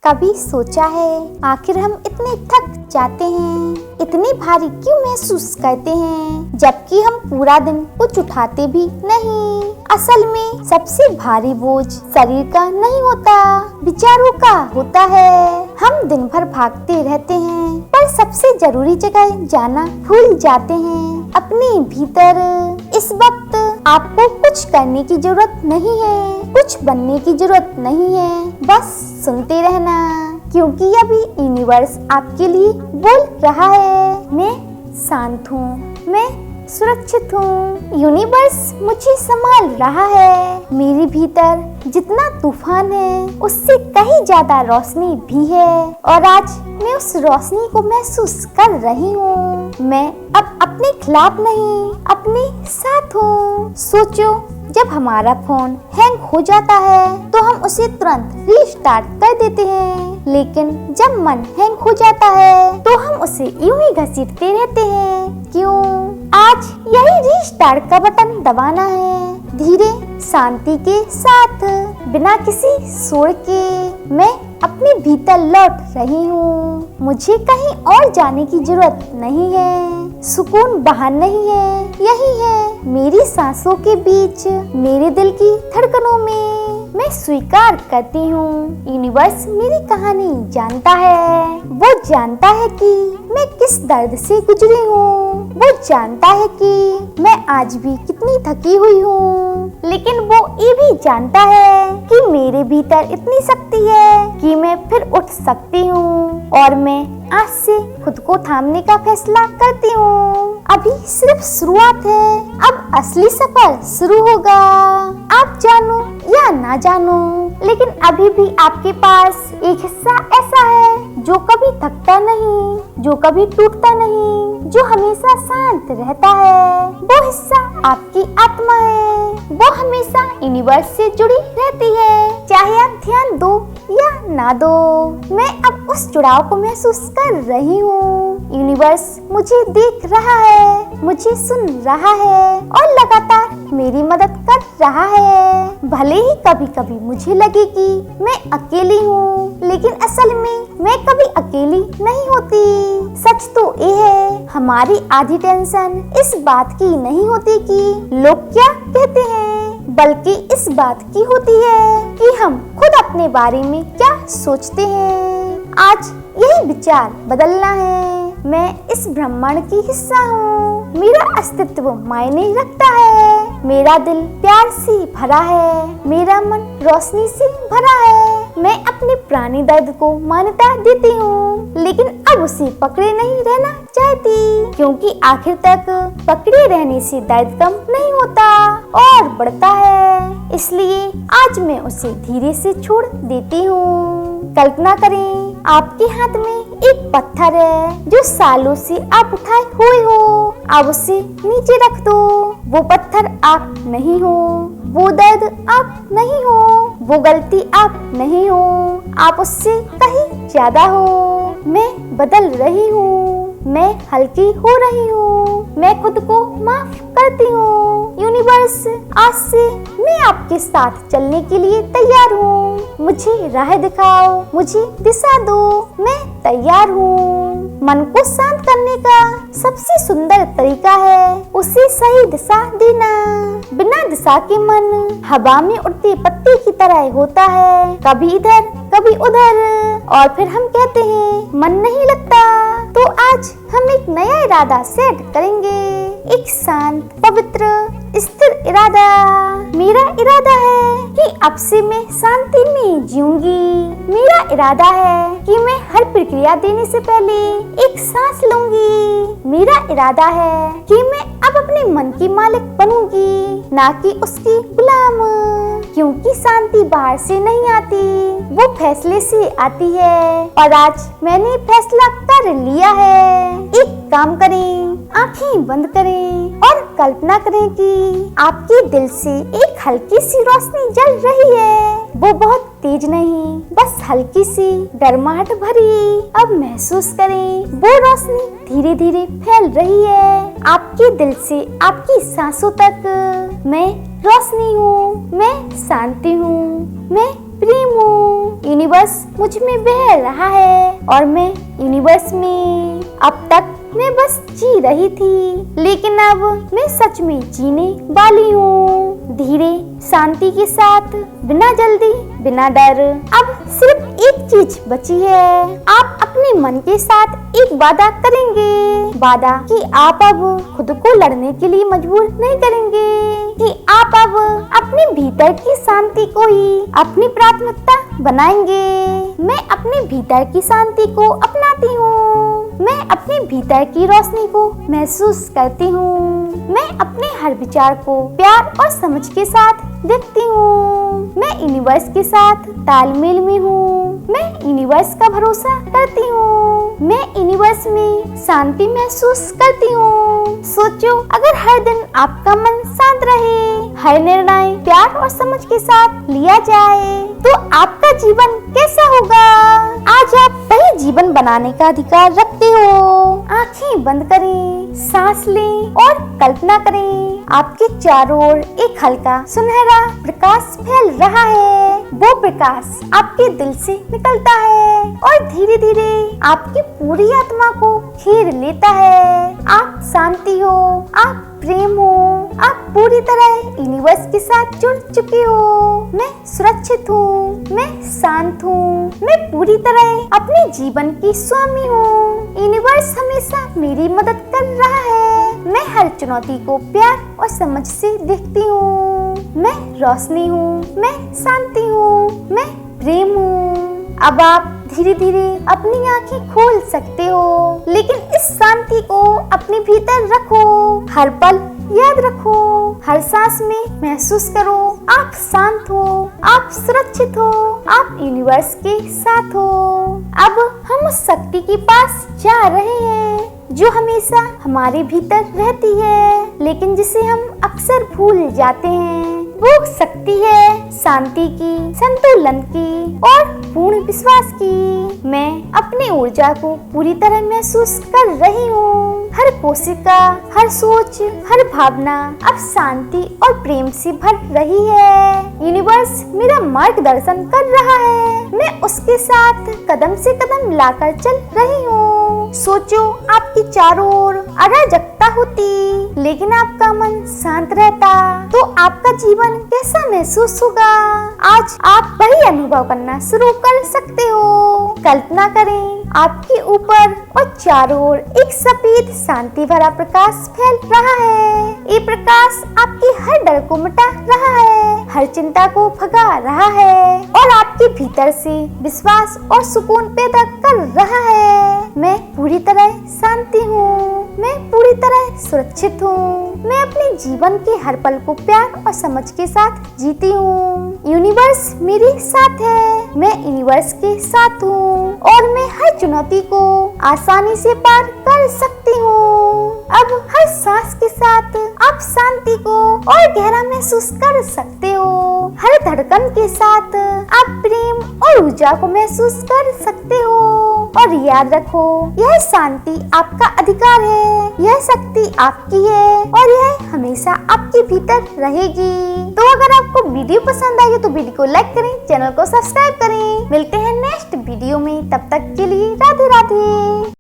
कभी सोचा है आखिर हम इतने थक जाते हैं, इतने भारी क्यों महसूस करते हैं, जबकि हम पूरा दिन कुछ उठाते भी नहीं। असल में सबसे भारी बोझ शरीर का नहीं होता, विचारों का होता है। हम दिन भर भागते रहते हैं पर सबसे जरूरी जगह जाना भूल जाते हैं, अपने भीतर। इस वक्त आपको कुछ करने की जरूरत नहीं है, कुछ बनने की जरूरत नहीं है, बस सुनते रहना, क्योंकि अभी यूनिवर्स आपके लिए बोल रहा है, मैं शांत हूँ, मैं सुरक्षित हूँ, यूनिवर्स मुझे संभाल रहा है। मेरे भीतर जितना तूफान है उससे कहीं ज्यादा रोशनी भी है, और आज मैं उस रोशनी को महसूस कर रही हूँ। मैं अब अपने खिलाफ नहीं, अपने साथ हूँ। सोचो, जब हमारा फोन हैंग हो जाता है तो हम उसे तुरंत रीस्टार्ट कर देते हैं, लेकिन जब मन हैंग हो जाता है तो हम उसे यूं ही घसीटते रहते हैं। क्यों? आज यही रीस्टार्ट का बटन दबाना है, धीरे शांति के साथ, बिना किसी शोर के। मैं अपने भीतर लौट रही हूँ, मुझे कहीं और जाने की जरूरत नहीं है, सुकून बाहर नहीं है, यही है मेरी सांसों के बीच, मेरे दिल की धड़कनों में। मैं स्वीकार करती हूँ, यूनिवर्स मेरी कहानी जानता है, वो जानता है कि मैं किस दर्द से गुजरी हूँ, वो जानता है कि मैं आज भी कितनी थकी हुई हूँ, लेकिन वो ये भी जानता है कि मेरे भीतर इतनी शक्ति है कि मैं फिर उठ सकती हूँ, और मैं आज से खुद को थामने का फैसला करती हूँ। अभी सिर्फ शुरुआत है, अब असली सफर शुरू होगा। आप जानो या ना जानो, लेकिन अभी भी आपके पास एक हिस्सा ऐसा है जो कभी थकता नहीं, जो कभी टूटता नहीं, जो हमेशा शांत रहता है। वो हिस्सा आपकी आत्मा है, वो हमेशा यूनिवर्स से जुड़ी रहती है, चाहे आप ध्यान दो या ना दो। मैं अब उस जुड़ाव को महसूस कर रही हूँ। यूनिवर्स मुझे देख रहा है, मुझे सुन रहा है, और लगातार मेरी मदद कर रहा है। भले ही कभी कभी मुझे लगे कि मैं अकेली हूँ, लेकिन असल में मैं कभी अकेली नहीं होती। सच तो ये है, हमारी आधी टेंशन इस बात की नहीं होती कि लोग क्या कहते हैं, बल्कि इस बात की होती है कि हम खुद अपने बारे में क्या सोचते हैं। आज यही विचार बदलना है। मैं इस ब्रह्मांड की हिस्सा हूँ, मेरा अस्तित्व मायने रखता है, मेरा दिल प्यार से भरा है, मेरा मन रोशनी से भरा है। मैं अपने पुराने दर्द को मान्यता देती हूँ, लेकिन अब उसे पकड़े नहीं रहना चाहती, क्योंकि आखिर तक पकड़े रहने से दर्द कम नहीं होता और बढ़ता है। इसलिए आज मैं उसे धीरे से छोड़ देती हूँ। कल्पना करें, आपके हाथ में एक पत्थर है जो सालों से आप उठाए हुए हो। अब उसे नीचे रख दो। वो पत्थर आप नहीं हो, वो दर्द आप नहीं हो, वो गलती आप नहीं हो, आप उससे कहीं ज्यादा हो। मैं बदल रही हूँ, मैं हल्की हो रही हूँ, मैं खुद को माफ करती हूँ। यूनिवर्स, आज से मैं आपके साथ चलने के लिए तैयार हूँ। मुझे राह दिखाओ, मुझे दिशा दो, मैं तैयार हूँ। मन को शांत करने का सबसे सुंदर तरीका है उसे सही दिशा देना। बिना दिशा के मन हवा में उड़ते पत्ते की तरह होता है, कभी इधर कभी उधर, और फिर हम कहते हैं मन नहीं लगता। तो आज हम एक नया इरादा सेट करेंगे, एक शांत, पवित्र, स्थिर इरादा। मेरा इरादा है कि अब से मैं शांति में जीऊंगी। मेरा इरादा है कि मैं हर प्रक्रिया देने से पहले एक सांस लूंगी। मेरा इरादा है कि मैं अब अपने मन की मालिक बनूंगी, ना कि उसकी गुलाम, क्योंकि शांति बाहर से नहीं आती, वो फैसले से आती है। और आज मैंने फैसला कर लिया है। एक काम करें, आंखें बंद करें और कल्पना करें कि आपके दिल से एक हल्की सी रोशनी जल रही है। वो बहुत तेज नहीं, बस हल्की सी गर्माहट भरी। अब महसूस करें, वो रोशनी धीरे धीरे फैल रही है आपके दिल से आपकी सांसों तक। मैं रोशनी हूँ, मैं शांति हूँ, मैं प्रेम हूँ, यूनिवर्स मुझ में बह रहा है और मैं यूनिवर्स में। अब तक मैं बस जी रही थी, लेकिन अब मैं सच में जीने वाली हूँ। धीरे, शांति के साथ, बिना जल्दी, बिना डर। अब सिर्फ एक चीज बची है। आप अपने मन के साथ एक वादा करेंगे, वादा कि आप अब खुद को लड़ने के लिए मजबूर नहीं करेंगे, कि आप अब अपने भीतर की शांति को ही अपनी प्राथमिकता बनाएंगे। मैं अपने भीतर की शांति को अपनाती हूँ। मैं अपने भीतर की रोशनी को महसूस करती हूँ। मैं अपने हर विचार को प्यार और समझ के साथ देखती हूँ। मैं यूनिवर्स के साथ तालमेल में हूँ। मैं यूनिवर्स का भरोसा करती हूँ। मैं यूनिवर्स में शांति महसूस करती हूँ। सोचो, अगर हर दिन आपका मन शांत रहे, हर निर्णय प्यार और समझ के साथ लिया जाए, तो आपका जीवन कैसा होगा? आज आप वही जीवन बनाने का अधिकार रखते हो। आंखें बंद करें, सांस लें और कल्पना करें, आपके चारों ओर एक हल्का सुनहरा प्रकाश फैल रहा है। वो प्रकाश आपके दिल से निकलता है और धीरे धीरे आपकी पूरी आत्मा को घेर लेता है। आप शांति हो, आप प्रेम हो, आप पूरी तरह यूनिवर्स के साथ जुड़ चुके हो। मैं सुरक्षित हूँ, मैं शांत हूँ, मैं पूरी तरह अपने जीवन की स्वामी हूँ। यूनिवर्स हमेशा मेरी मदद कर रहा है। मैं हर चुनौती को प्यार और समझ से देखती हूँ। मैं रोशनी हूँ, मैं शांति हूँ, मैं प्रेम हूँ। अब आप धीरे धीरे अपनी आंखें खोल सकते हो, लेकिन इस शांति को अपने भीतर रखो। हर पल याद रखो, हर सांस में महसूस करो, आप शांत हो, आप सुरक्षित हो, आप यूनिवर्स के साथ हो। अब हम उस शक्ति के पास जा रहे हैं जो हमेशा हमारे भीतर रहती है, लेकिन जिसे हम अक्सर भूल जाते हैं। वो शक्ति है शांति की, संतुलन की और पूर्ण विश्वास की। मैं अपनी ऊर्जा को पूरी तरह महसूस कर रही हूँ। हर कोशिका, हर सोच, हर भावना अब शांति और प्रेम से भर रही है। यूनिवर्स मेरा मार्गदर्शन कर रहा है। मैं उसके साथ कदम से कदम मिलाकर चल रही हूँ। सोचो, आपके चारों ओर अराजकता होती, लेकिन आपका मन शांत रहता, तो आपका जीवन कैसा महसूस होगा? आज आप वही अनुभव करना शुरू कर सकते हो। कल्पना करें, आपके ऊपर और चारों ओर एक सफेद शांति भरा प्रकाश फैल रहा है। ये प्रकाश आपके हर डर को मिटा रहा है, हर चिंता को भगा रहा है और आपके भीतर से विश्वास और सुकून पैदा कर रहा है। मैं पूरी तरह शांति हूँ, मैं पूरी तरह सुरक्षित हूँ। मैं अपने जीवन के हर पल को प्यार और समझ के साथ जीती हूँ। यूनिवर्स मेरे साथ है, मैं यूनिवर्स के साथ हूँ और मैं हर चुनौती को आसानी से पार कर सकती हूँ। अब हर सांस के साथ आप शांति को और गहरा महसूस कर सकते हो। हर धड़कन के साथ आप प्रेम और ऊर्जा को महसूस कर सकते हो। और याद रखो, यह शांति आपका अधिकार है, यह शक्ति आपकी है और यह हमेशा आपके भीतर रहेगी। तो अगर आपको वीडियो पसंद आई तो वीडियो को लाइक करें, चैनल को सब्सक्राइब करें। मिलते हैं नेक्स्ट वीडियो में, तब तक के लिए राधे राधे।